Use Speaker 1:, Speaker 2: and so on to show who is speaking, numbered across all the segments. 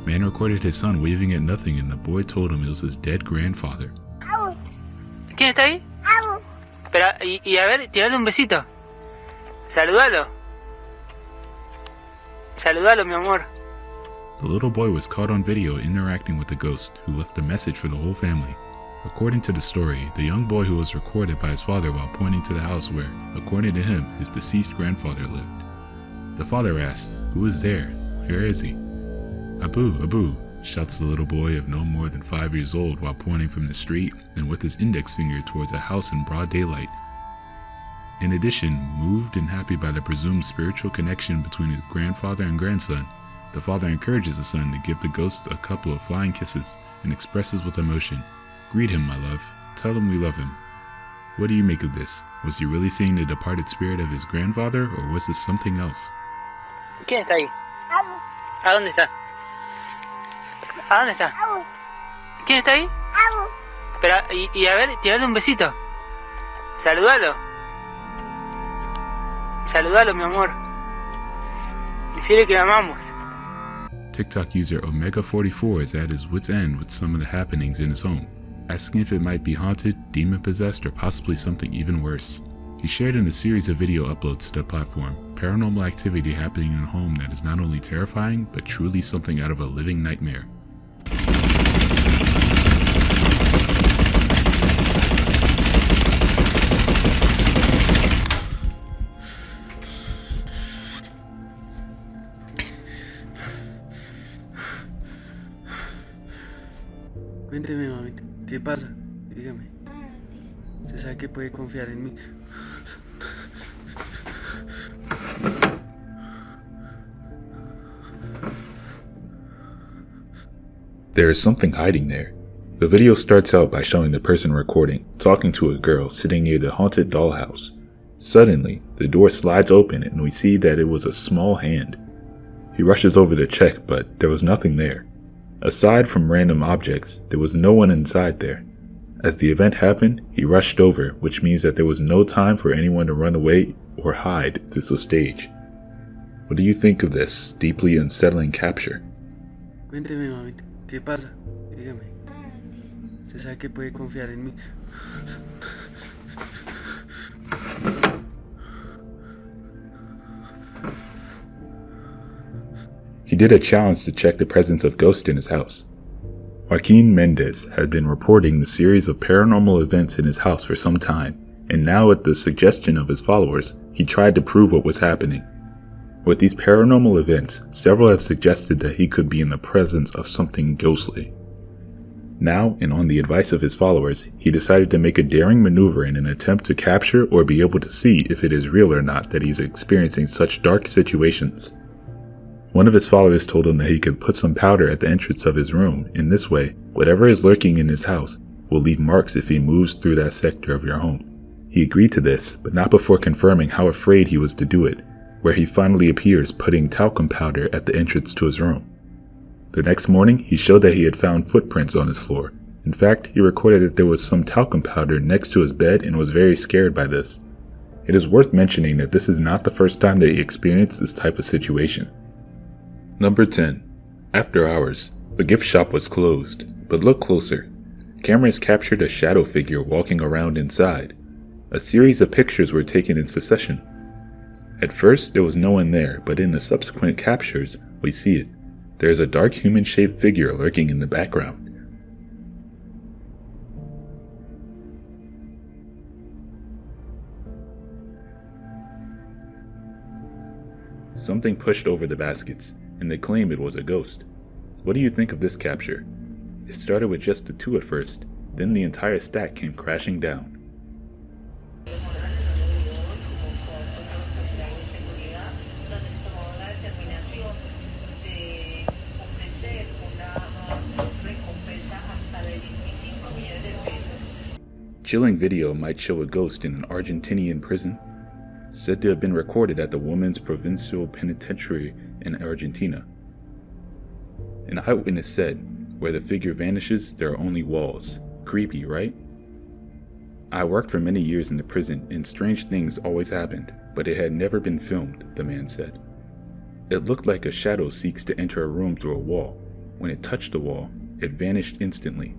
Speaker 1: Man recorded his son waving at nothing and the boy told him it was his dead grandfather.
Speaker 2: ¿Quién está ahí? Espera, y a ver, tirale un besito. Saludalo. Saludalo, mi amor.
Speaker 1: The little boy was caught on video interacting with the ghost, who left a message for the whole family. According to the story, the young boy who was recorded by his father while pointing to the house where, according to him, his deceased grandfather lived. The father asked, "Who is there? Where is he?" "Abu, Abu," shouts the little boy of no more than 5 years old while pointing from the street and with his index finger towards a house in broad daylight. In addition, moved and happy by the presumed spiritual connection between his grandfather and grandson, the father encourages the son to give the ghost a couple of flying kisses and expresses with emotion, "Greet him, my love. Tell him we love him." What do you make of this? Was he really seeing the departed spirit of his grandfather, or was this something else?
Speaker 2: ¿Quién está ahí? ¿A dónde está? ¿A dónde está? ¿Quién está ahí? Espera, y a ver, tirale un besito. Saludalo. Saludalo, mi amor. Decirle que lo amamos.
Speaker 1: TikTok user Omega44 is at his wit's end with some of the happenings in his home, asking if it might be haunted, demon-possessed, or possibly something even worse. He shared in a series of video uploads to the platform paranormal activity happening in a home that is not only terrifying, but truly something out of a living nightmare.
Speaker 3: Cuénteme, mamita, ¿qué pasa? Dígame. Usted sabe que puede confiar en mí.
Speaker 1: There is something hiding there. The video starts out by showing the person recording talking to a girl sitting near the haunted dollhouse. Suddenly, the door slides open and we see that it was a small hand. He rushes over to check, but there was nothing there. Aside from random objects, there was no one inside there. As the event happened, he rushed over, which means that there was no time for anyone to run away or hide. This was staged. What do you think of this deeply unsettling capture?
Speaker 3: Cuénteme, mamita, ¿qué pasa? Dígame. Usted sabe que puede confiar en mí.
Speaker 1: He did a challenge to check the presence of ghosts in his house. Joaquin Mendez had been reporting the series of paranormal events in his house for some time, and now at the suggestion of his followers, he tried to prove what was happening. With these paranormal events, several have suggested that he could be in the presence of something ghostly. Now, and on the advice of his followers, he decided to make a daring maneuver in an attempt to capture or be able to see if it is real or not that he's experiencing such dark situations. One of his followers told him that he could put some powder at the entrance of his room. In this way, whatever is lurking in his house will leave marks if he moves through that sector of your home. He agreed to this, but not before confirming how afraid he was to do it, where he finally appears putting talcum powder at the entrance to his room. The next morning, he showed that he had found footprints on his floor. In fact, he recorded that there was some talcum powder next to his bed and was very scared by this. It is worth mentioning that this is not the first time that he experienced this type of situation. Number 10. After hours, the gift shop was closed, but look closer. Cameras captured a shadow figure walking around inside. A series of pictures were taken in succession. At first, there was no one there, but in the subsequent captures, we see it. There is a dark human-shaped figure lurking in the background. Something pushed over the baskets, and they claim it was a ghost. What do you think of this capture? It started with just the two at first, then the entire stack came crashing down. Chilling video might show a ghost in an Argentinian prison, said to have been recorded at the Women's Provincial Penitentiary in Argentina. An eyewitness said, "Where the figure vanishes, there are only walls. Creepy, right?" "I worked for many years in the prison and strange things always happened, but it had never been filmed," the man said. "It looked like a shadow seeks to enter a room through a wall. When it touched the wall, it vanished instantly.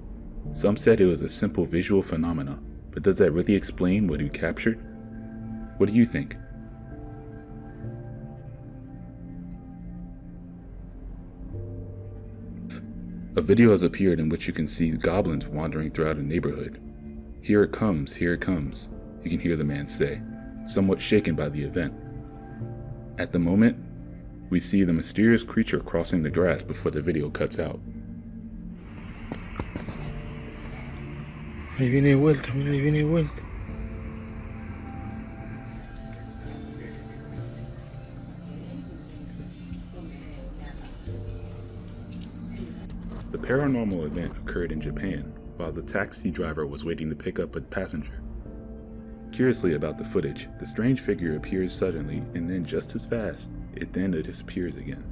Speaker 1: Some said it was a simple visual phenomena, but does that really explain what we captured? What do you think? A video has appeared in which you can see goblins wandering throughout a neighborhood. "Here it comes, here it comes," you can hear the man say, somewhat shaken by the event. At the moment, we see the mysterious creature crossing the grass before the video cuts out.
Speaker 4: Ahí viene de vuelta, mira, ahí viene de vuelta.
Speaker 1: The paranormal event occurred in Japan while the taxi driver was waiting to pick up a passenger. Curiously about the footage, the strange figure appears suddenly and then just as fast, it then disappears again.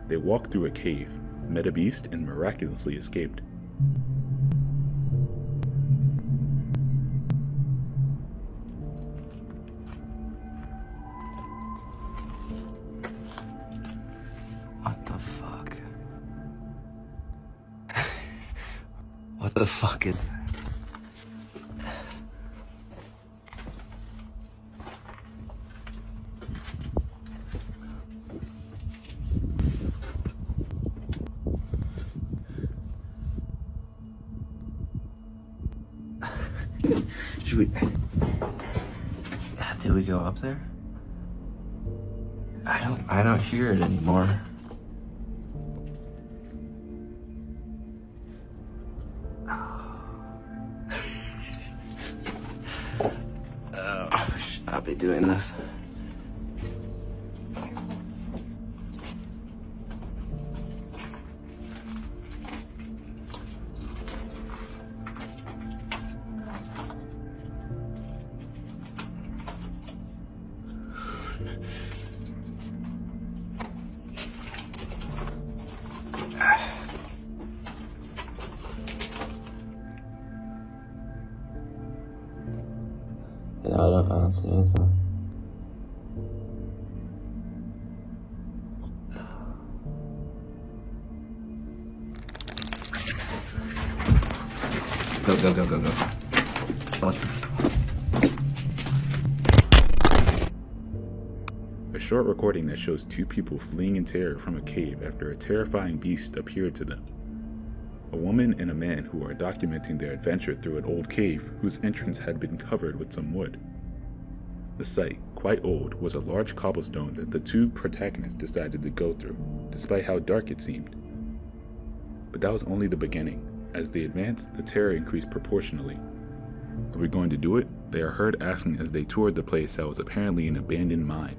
Speaker 1: They walked through a cave, met a beast, and miraculously escaped.
Speaker 5: What the fuck? What the fuck is that? Should we... Did we go up there? I don't hear it anymore. Should I be doing this? Yeah, I don't see anything. Go. What the fuck?
Speaker 1: A short recording that shows two people fleeing in terror from a cave after a terrifying beast appeared to them. A woman and a man who are documenting their adventure through an old cave whose entrance had been covered with some wood. The site, quite old, was a large cobblestone that the two protagonists decided to go through, despite how dark it seemed. But that was only the beginning. As they advanced, the terror increased proportionally. Are we going to do it? They are heard asking as they toured the place that was apparently an abandoned mine.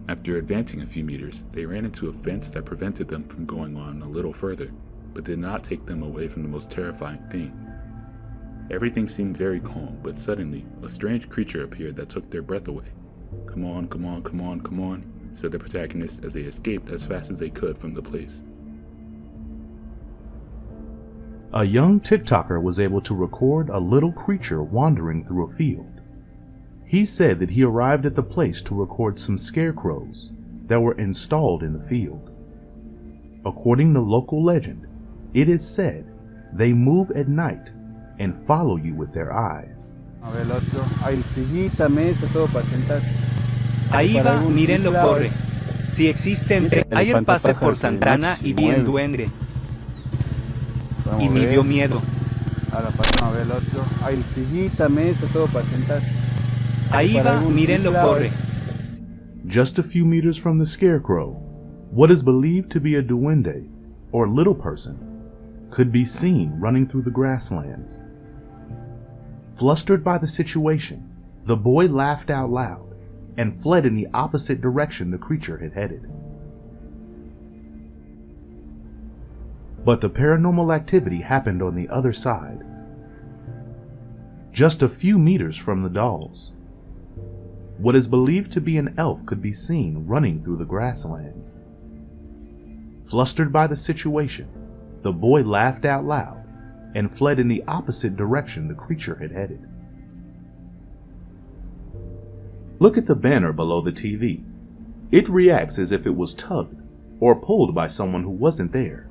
Speaker 1: After advancing a few meters, they ran into a fence that prevented them from going on a little further, but did not take them away from the most terrifying thing. Everything seemed very calm, but suddenly, a strange creature appeared that took their breath away. Come on, said the protagonists as they escaped as fast as they could from the place.
Speaker 6: A young TikToker was able to record a little creature wandering through a field. He said that he arrived at the place to record some scarecrows that were installed in the field. According to local legend, it is said they move at night and follow you with their eyes.
Speaker 7: Ahí va, mírenlo, corre. Si existe entre... Ayer pasé por Santana y vi un duende. Y me dio miedo. Ahí va, mírenlo, corre.
Speaker 6: Just a few meters from the scarecrow, what is believed to be a duende, or little person, could be seen running through the grasslands. Flustered by the situation, the boy laughed out loud and fled in the opposite direction the creature had headed. But the paranormal activity happened on the other side, just a few meters from the dolls. What is believed to be an elf could be seen running through the grasslands. Flustered by the situation, the boy laughed out loud and fled in the opposite direction the creature had headed. Look at the banner below the TV. It reacts as if it was tugged or pulled by someone who wasn't there.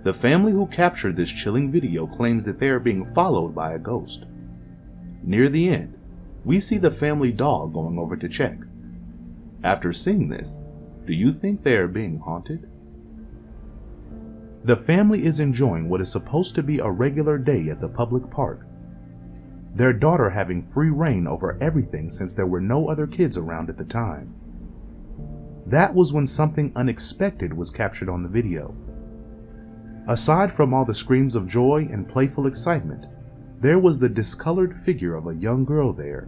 Speaker 6: The family who captured this chilling video claims that they are being followed by a ghost. Near the end, we see the family dog going over to check. After seeing this, do you think they are being haunted? The family is enjoying what is supposed to be a regular day at the public park. Their daughter having free reign over everything since there were no other kids around at the time. That was when something unexpected was captured on the video. Aside from all the screams of joy and playful excitement, there was the discolored figure of a young girl there.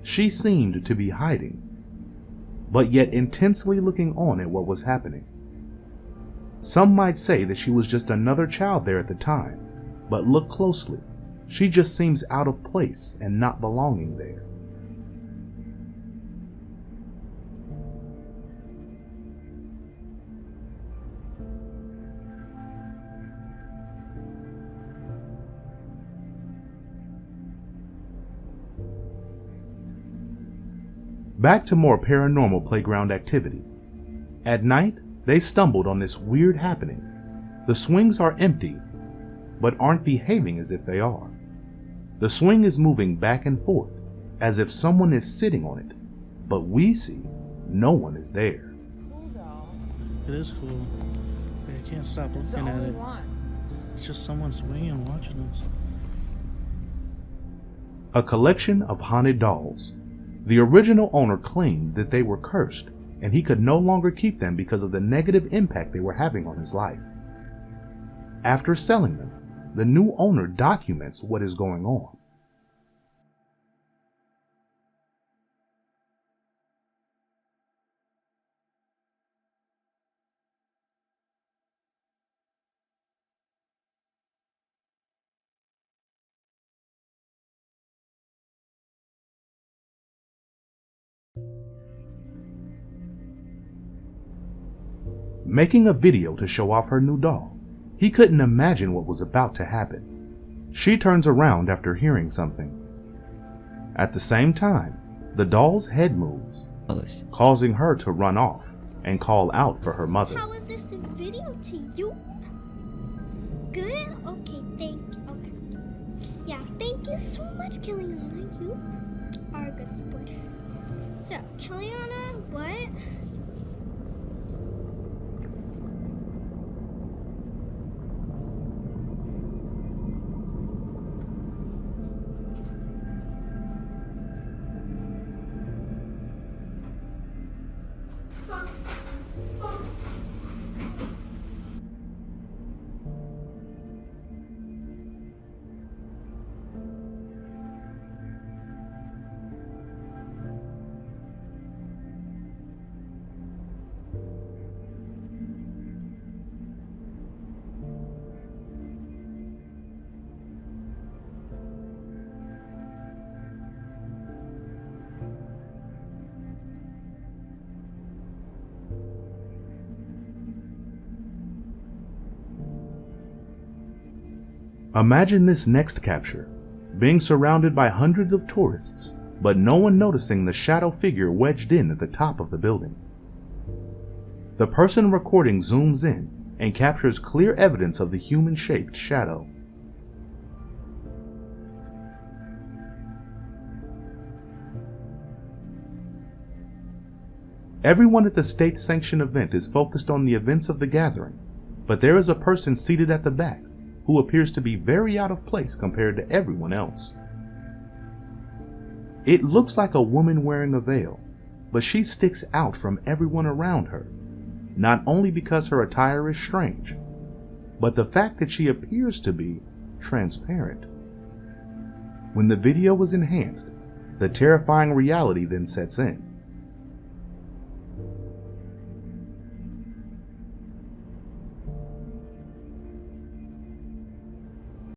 Speaker 6: She seemed to be hiding, but yet intensely looking on at what was happening. Some might say that she was just another child there at the time, but look closely. She just seems out of place and not belonging there. Back to more paranormal playground activity. At night, they stumbled on this weird happening. The swings are empty, but aren't behaving as if they are. The swing is moving back and forth, as if someone is sitting on it, but we see no one is there.
Speaker 4: It is cool. I can't stop looking at it. It's just someone swinging and watching us.
Speaker 6: A collection of haunted dolls. The original owner claimed that they were cursed, and he could no longer keep them because of the negative impact they were having on his life. After selling them, the new owner documents what is going on. Making a video to show off her new doll. He couldn't imagine what was about to happen. She turns around after hearing something. At the same time, the doll's head moves, causing her to run off and call out for her mother.
Speaker 8: How was this video to you? Good? Okay, thank you. Okay. Yeah, thank you so much, Kellyana. You are a good sport. So, Kellyana, what?
Speaker 6: Imagine this next capture, being surrounded by hundreds of tourists, but no one noticing the shadow figure wedged in at the top of the building. The person recording zooms in and captures clear evidence of the human-shaped shadow. Everyone at the state-sanctioned event is focused on the events of the gathering, but there is a person seated at the back who appears to be very out of place compared to everyone else. It looks like a woman wearing a veil, but she sticks out from everyone around her, not only because her attire is strange, but the fact that she appears to be transparent. When the video was enhanced, the terrifying reality then sets in.